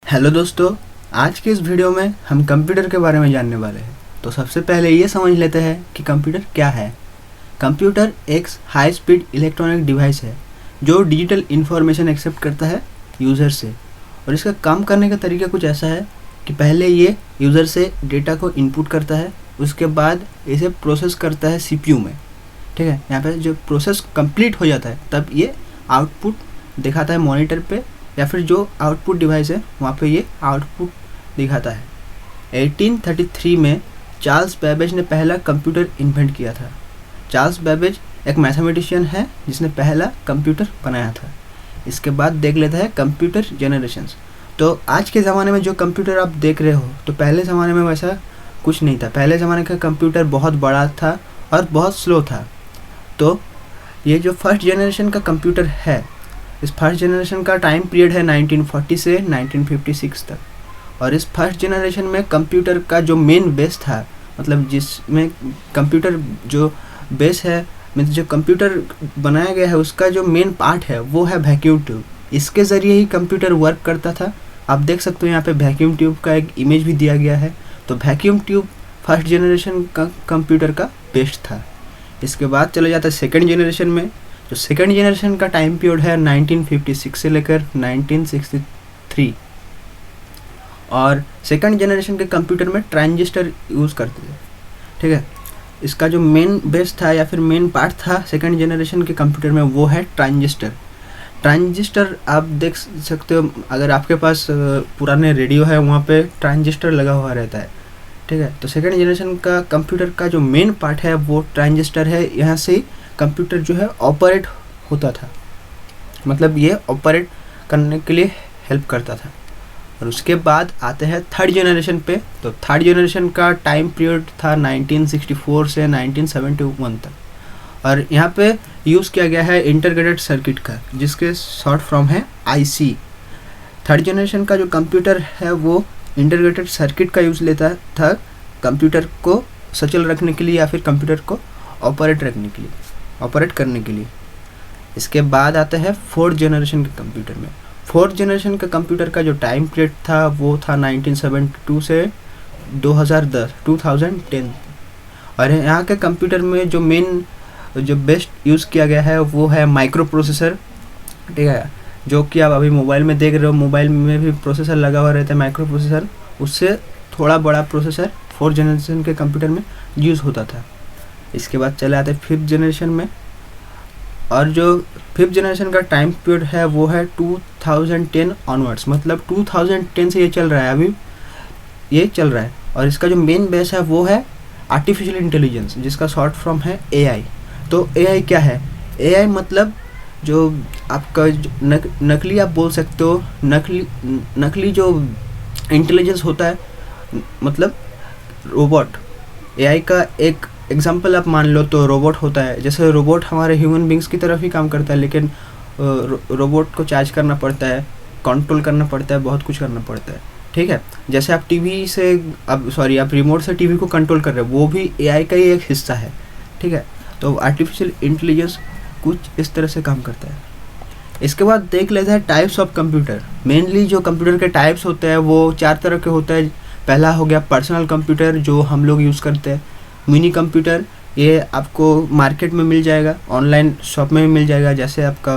Hello दोस्तों, आज के इस वीडियो में हम कंप्यूटर के बारे में जानने वाले हैं। तो सबसे पहले ये समझ लेते हैं कि कंप्यूटर क्या है। कंप्यूटर एक हाई स्पीड इलेक्ट्रॉनिक डिवाइस है जो डिजिटल इन्फॉर्मेशन एक्सेप्ट करता है यूज़र से। और इसका काम करने का तरीका कुछ ऐसा है कि पहले ये यूज़र से डेटा को इनपुट करता है, उसके बाद इसे प्रोसेस करता है सीपीयू में। ठीक है, यहाँ पे जो प्रोसेस कंप्लीट हो जाता है तब ये आउटपुट दिखाता है मॉनिटर पे, या फिर जो आउटपुट डिवाइस है वहाँ पे ये आउटपुट दिखाता है। 1833 में चार्ल्स बेबेज ने पहला कंप्यूटर इन्वेंट किया था। चार्ल्स बेबेज एक मैथमेटिशियन है जिसने पहला कंप्यूटर बनाया था। इसके बाद देख लेते हैं कंप्यूटर जनरेशंस। तो आज के ज़माने में जो कंप्यूटर आप देख रहे हो, तो पहले ज़माने में वैसा कुछ नहीं था। पहले ज़माने का कंप्यूटर बहुत बड़ा था और बहुत स्लो था। तो ये जो फर्स्ट जनरेशन का कंप्यूटर है, इस फर्स्ट जनरेशन का टाइम पीरियड है 1940 से 1956 तक। और इस फर्स्ट जनरेशन में कंप्यूटर का जो मेन बेस था, मतलब जिसमें कंप्यूटर जो बेस है, मतलब जो कंप्यूटर बनाया गया है उसका जो मेन पार्ट है वो है वैक्यूम ट्यूब। इसके ज़रिए ही कंप्यूटर वर्क करता था। आप देख सकते हो यहाँ पे वैक्यूम ट्यूब का एक इमेज भी दिया गया है। तो वैक्यूम ट्यूब फर्स्ट जनरेशन का कंप्यूटर का बेस था। इसके बाद चले जाता है सेकेंड जनरेशन में। जो सेकेंड जनरेशन का टाइम पीरियड है 1956 से लेकर 1963। और सेकेंड जनरेशन के कंप्यूटर में ट्रांजिस्टर यूज़ करते थे। ठीक है, इसका जो मेन बेस था या फिर मेन पार्ट था सेकेंड जनरेशन के कंप्यूटर में वो है ट्रांजिस्टर। ट्रांजिस्टर आप देख सकते हो, अगर आपके पास पुराने रेडियो है वहाँ पे ट्रांजिस्टर लगा हुआ रहता है। ठीक है, तो सेकेंड जनरेशन का कंप्यूटर का जो मेन पार्ट है वो ट्रांजिस्टर है। यहाँ से कंप्यूटर जो है ऑपरेट होता था, मतलब ये ऑपरेट करने के लिए हेल्प करता था। और उसके बाद आते हैं थर्ड जनरेशन पे। तो थर्ड जनरेशन का टाइम पीरियड था 1964 से 1971 तक। और यहाँ पे यूज़ किया गया है इंटीग्रेटेड सर्किट का, जिसके शॉर्ट फॉर्म है आईसी। थर्ड जनरेशन का जो कंप्यूटर है वो इंटीग्रेटेड सर्किट का यूज़ लेता था कंप्यूटर को सचल रखने के लिए या फिर कंप्यूटर को ऑपरेट करने के लिए। इसके बाद आता है फोर्थ जनरेशन के कंप्यूटर में। फोर्थ जनरेशन का कंप्यूटर का जो टाइम पीरियड था वो था 1972 से 2010। और यहाँ के कंप्यूटर में जो बेस्ट यूज़ किया गया है वो है माइक्रो प्रोसेसर। ठीक है, जो कि आप अभी मोबाइल में देख रहे हो, मोबाइल में भी प्रोसेसर लगा हुआ रहता है माइक्रो प्रोसेसर। उससे थोड़ा बड़ा प्रोसेसर फोर्थ जनरेशन के कंप्यूटर में यूज़ होता था। इसके बाद चले आते हैं फिफ्थ जनरेशन में। और जो फिफ्थ जनरेशन का टाइम पीरियड है वो है 2010 ऑनवर्ड्स, मतलब 2010 से ये चल रहा है, अभी ये चल रहा है। और इसका जो मेन बेस है वो है आर्टिफिशियल इंटेलिजेंस, जिसका शॉर्ट फॉर्म है एआई। तो एआई क्या है? एआई मतलब जो आपका नकली आप बोल सकते हो, नकली जो इंटेलिजेंस होता है, मतलब रोबोट। एआई का एक एग्जाम्पल आप मान लो तो रोबोट होता है। जैसे रोबोट हमारे ह्यूमन बींग्स की तरफ ही काम करता है, लेकिन रोबोट को चार्ज करना पड़ता है, कंट्रोल करना पड़ता है, बहुत कुछ करना पड़ता है। ठीक है, जैसे आप आप रिमोट से टीवी को कंट्रोल कर रहे हो, वो भी एआई का ही एक हिस्सा है। ठीक है, तो आर्टिफिशियल इंटेलिजेंस कुछ इस तरह से काम करता है। इसके बाद देख लेते हैं टाइप्स ऑफ कंप्यूटर। मेनली जो कंप्यूटर के टाइप्स होते हैं वो 4 तरह के होते हैं। पहला हो गया पर्सनल कंप्यूटर, जो हम लोग यूज़ करते हैं। मिनी कंप्यूटर, ये आपको मार्केट में मिल जाएगा, ऑनलाइन शॉप में भी मिल जाएगा, जैसे आपका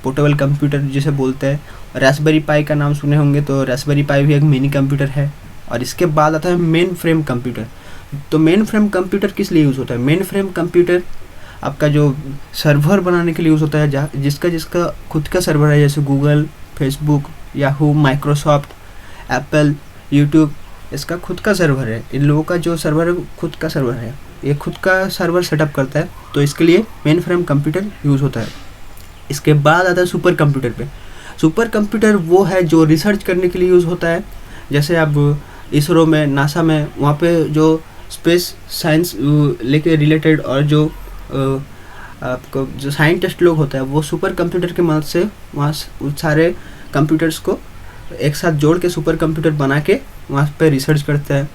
पोर्टेबल कंप्यूटर जिसे बोलते हैं। रास्पबेरी पाई का नाम सुने होंगे, तो रास्पबेरी पाई भी एक मिनी कंप्यूटर है। और इसके बाद आता है मेन फ्रेम कंप्यूटर। तो मेन फ्रेम कंप्यूटर किस लिए यूज़ होता है? मेन फ्रेम कंप्यूटर आपका जो सर्वर बनाने के लिए यूज़ होता है, जिसका खुद का सर्वर है, जैसे Google, Facebook, Yahoo, Microsoft, Apple, YouTube, इसका खुद का सर्वर है। इन लोगों का जो सर्वर है खुद का सर्वर है, ये खुद का सर्वर सेटअप करता है, तो इसके लिए मेन फ्रेम कंप्यूटर यूज़ होता है। इसके बाद आता है सुपर कंप्यूटर पे। सुपर कंप्यूटर वो है जो रिसर्च करने के लिए यूज़ होता है। जैसे आप इसरो में, नासा में, वहाँ पे जो स्पेस साइंस लेके रिलेटेड और जो आपको जो साइंटिस्ट लोग होता है वो सुपर कंप्यूटर की मदद से वहाँ सारे कंप्यूटर्स को एक साथ जोड़ के सुपर कंप्यूटर बना के वहाँ पे रिसर्च करते हैं।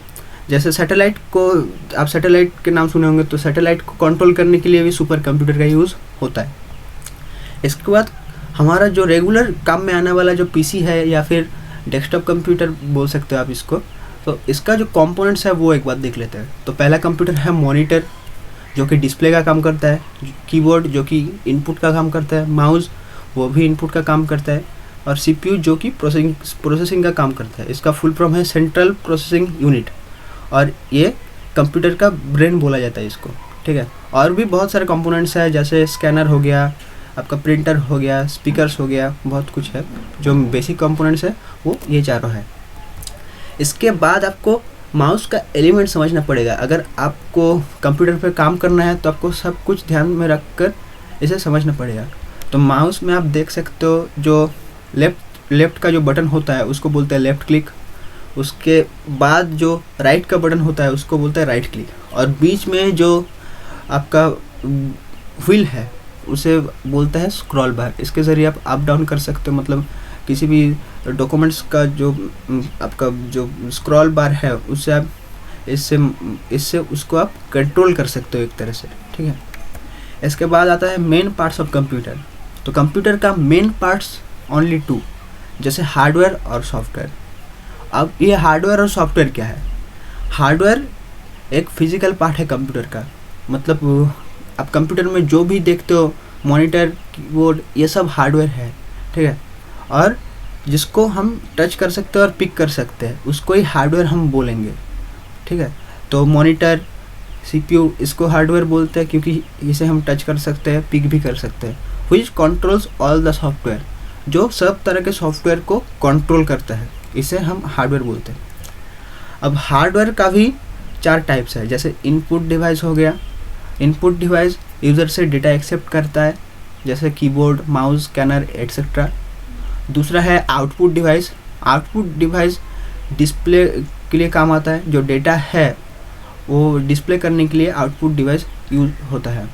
जैसे सैटेलाइट को, आप सैटेलाइट के नाम सुने होंगे, तो सैटेलाइट को कंट्रोल करने के लिए भी सुपर कंप्यूटर का यूज़ होता है। इसके बाद हमारा जो रेगुलर काम में आने वाला जो पीसी है या फिर डेस्कटॉप कंप्यूटर बोल सकते हो आप इसको। तो इसका जो कंपोनेंट्स है वो एक बार देख लेते हैं। तो पहला कंप्यूटर है मॉनिटर, जो कि डिस्प्ले का काम करता है, कीबोर्ड जो कि इनपुट का काम करता है, माउस वो भी इनपुट का काम करता है, और सीपीयू जो कि प्रोसेसिंग का काम करता है। इसका फुल फॉर्म है सेंट्रल प्रोसेसिंग यूनिट, और ये कंप्यूटर का ब्रेन बोला जाता है इसको, ठीक है। और भी बहुत सारे कंपोनेंट्स हैं, जैसे स्कैनर हो गया, आपका प्रिंटर हो गया, स्पीकर्स हो गया, बहुत कुछ है। जो बेसिक कंपोनेंट्स है वो ये चारों है। इसके बाद आपको माउस का एलिमेंट समझना पड़ेगा। अगर आपको कंप्यूटर पे काम करना है तो आपको सब कुछ ध्यान में रख कर इसे समझना पड़ेगा। तो माउस में आप देख सकते हो जो लेफ़्ट का जो बटन होता है उसको बोलते हैं लेफ़्ट क्लिक। उसके बाद जो राइट का बटन होता है उसको बोलते हैं राइट क्लिक, और बीच में जो आपका व्हील है उसे बोलता है स्क्रॉल बार। इसके ज़रिए आप अप डाउन कर सकते हो, मतलब किसी भी डॉक्यूमेंट्स का जो आपका जो स्क्रॉल बार है उससे आप इससे उसको आप कंट्रोल कर सकते हो एक तरह से, ठीक है। इसके बाद आता है मेन पार्ट्स ऑफ कंप्यूटर। तो कंप्यूटर का मेन पार्ट्स ओनली 2, जैसे हार्डवेयर और सॉफ्टवेयर। अब ये हार्डवेयर और सॉफ्टवेयर क्या है? हार्डवेयर एक फिजिकल पार्ट है कंप्यूटर का, मतलब आप कंप्यूटर में जो भी देखते हो, मॉनिटर, कीबोर्ड, ये सब हार्डवेयर है, ठीक है। और जिसको हम टच कर सकते हैं और पिक कर सकते हैं उसको ही हार्डवेयर हम बोलेंगे, ठीक है। तो मॉनिटर, सीपीयू, इसको हार्डवेयर बोलते हैं क्योंकि इसे हम टच कर सकते हैं, पिक भी कर सकते हैं। Which controls all the software, जो सब तरह के सॉफ्टवेयर को कंट्रोल करता है, इसे हम हार्डवेयर बोलते हैं। अब हार्डवेयर का भी 4 टाइप्स है। जैसे इनपुट डिवाइस हो गया, इनपुट डिवाइस यूज़र से डेटा एक्सेप्ट करता है, जैसे कीबोर्ड, माउस, स्कैनर एट्सेट्रा। दूसरा है output device. Output device display के लिए काम आता है, जो डेटा है वो डिस्प्ले करने के लिए आउटपुट डिवाइस यूज होता है,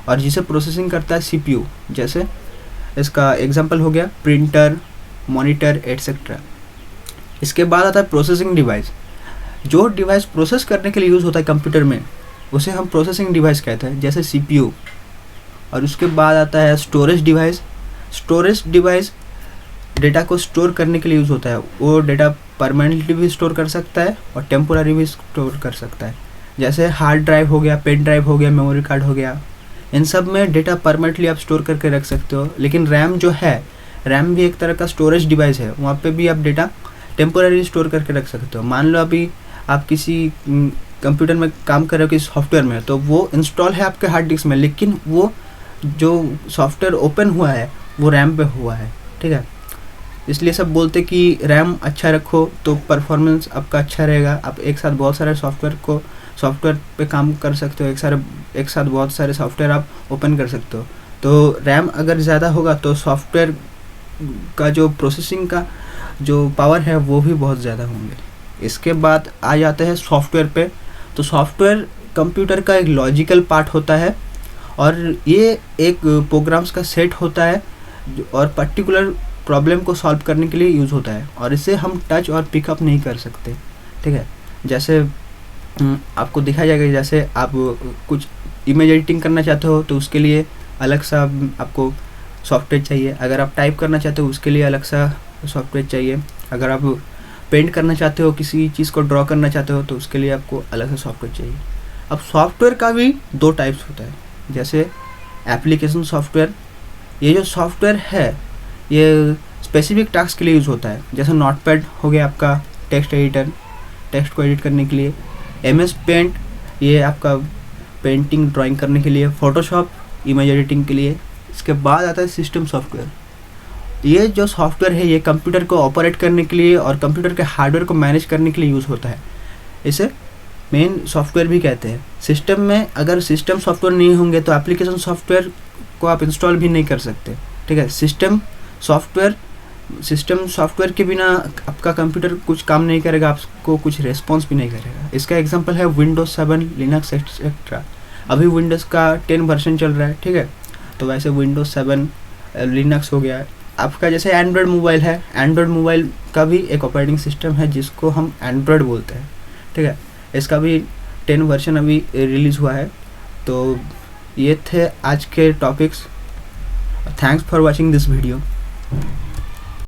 और जिसे प्रोसेसिंग करता है सीपीयू। जैसे इसका एग्जांपल हो गया प्रिंटर, मॉनिटर एट्सेट्रा। इसके बाद आता है प्रोसेसिंग डिवाइस। जो डिवाइस प्रोसेस करने के लिए यूज़ होता है कंप्यूटर में उसे हम प्रोसेसिंग डिवाइस कहते हैं, जैसे सीपीयू। और उसके बाद आता है storage device. Storage device data को स्टोर करने के लिए यूज़ होता है। वो डेटा परमानेंटली भी स्टोर कर सकता है और टेम्पोररी भी स्टोर कर सकता है, जैसे हार्ड ड्राइव हो गया, पेन ड्राइव हो गया, मेमोरी कार्ड हो गया। इन सब में डेटा परमानेंटली आप स्टोर करके रख सकते हो। लेकिन रैम जो है, रैम भी एक तरह का स्टोरेज डिवाइस है, वहाँ पे भी आप डेटा टेम्पोररी स्टोर करके रख सकते हो। मान लो अभी आप किसी कंप्यूटर में काम कर रहे हो किसी सॉफ्टवेयर में, तो वो इंस्टॉल है आपके हार्ड डिस्क में, लेकिन वो जो सॉफ्टवेयर ओपन हुआ है वो रैम पे हुआ है, ठीक है। इसलिए सब बोलते कि रैम अच्छा रखो तो परफॉर्मेंस आपका अच्छा रहेगा। आप एक साथ बहुत सारे सॉफ्टवेयर पे काम कर सकते हो, एक साथ बहुत सारे सॉफ्टवेयर आप ओपन कर सकते हो। तो रैम अगर ज़्यादा होगा तो सॉफ्टवेयर का जो प्रोसेसिंग का जो पावर है वो भी बहुत ज़्यादा होंगे। इसके बाद आ जाते हैं सॉफ्टवेयर पे। तो सॉफ्टवेयर कंप्यूटर का एक लॉजिकल पार्ट होता है, और ये एक प्रोग्राम्स का सेट होता है और पर्टिकुलर प्रॉब्लम को सॉल्व करने के लिए यूज़ होता है, और इसे हम टच और पिकअप नहीं कर सकते, ठीक है। जैसे आपको दिखाया जाएगा, जैसे आप कुछ इमेज एडिटिंग करना चाहते हो तो उसके लिए अलग सा आपको सॉफ्टवेयर चाहिए। अगर आप टाइप करना चाहते हो उसके लिए अलग सा सॉफ्टवेयर चाहिए। अगर आप पेंट करना चाहते हो, किसी चीज़ को ड्रॉ करना चाहते हो तो उसके लिए आपको अलग सा सॉफ्टवेयर चाहिए। अब सॉफ्टवेयर का भी 2 टाइप्स होता है, जैसे एप्लीकेशन सॉफ्टवेयर। ये जो सॉफ्टवेयर है ये स्पेसिफिक टास्क के लिए यूज़ होता है, जैसे नोटपैड हो गया आपका टेक्स्ट एडिटर, टेक्स्ट को एडिट करने के लिए। MS पेंट ये आपका पेंटिंग ड्राइंग करने के लिए। फोटोशॉप इमेज एडिटिंग के लिए। इसके बाद आता है सिस्टम सॉफ्टवेयर। ये जो सॉफ्टवेयर है ये कंप्यूटर को ऑपरेट करने के लिए और कंप्यूटर के हार्डवेयर को मैनेज करने के लिए यूज़ होता है। इसे मेन सॉफ्टवेयर भी कहते हैं। सिस्टम में अगर सिस्टम सॉफ्टवेयर नहीं होंगे तो एप्लीकेशन सॉफ्टवेयर को आप इंस्टॉल भी नहीं कर सकते, ठीक है। सिस्टम सॉफ्टवेयर के बिना आपका कंप्यूटर कुछ काम नहीं करेगा, आपको कुछ रेस्पॉन्स भी नहीं करेगा। इसका एग्जांपल है विंडोज 7, लिनक्स एक्सेट्रा। अभी विंडोज़ का 10 वर्जन चल रहा है, ठीक है। तो वैसे विंडोज 7, लिनक्स हो गया आपका। जैसे एंड्रॉयड मोबाइल है, एंड्रॉयड मोबाइल का भी एक ऑपरेटिंग सिस्टम है जिसको हम एंड्रॉयड बोलते हैं, ठीक है। इसका भी 10 वर्जन अभी रिलीज़ हुआ है। तो ये थे आज के topics. Thanks for watching this video.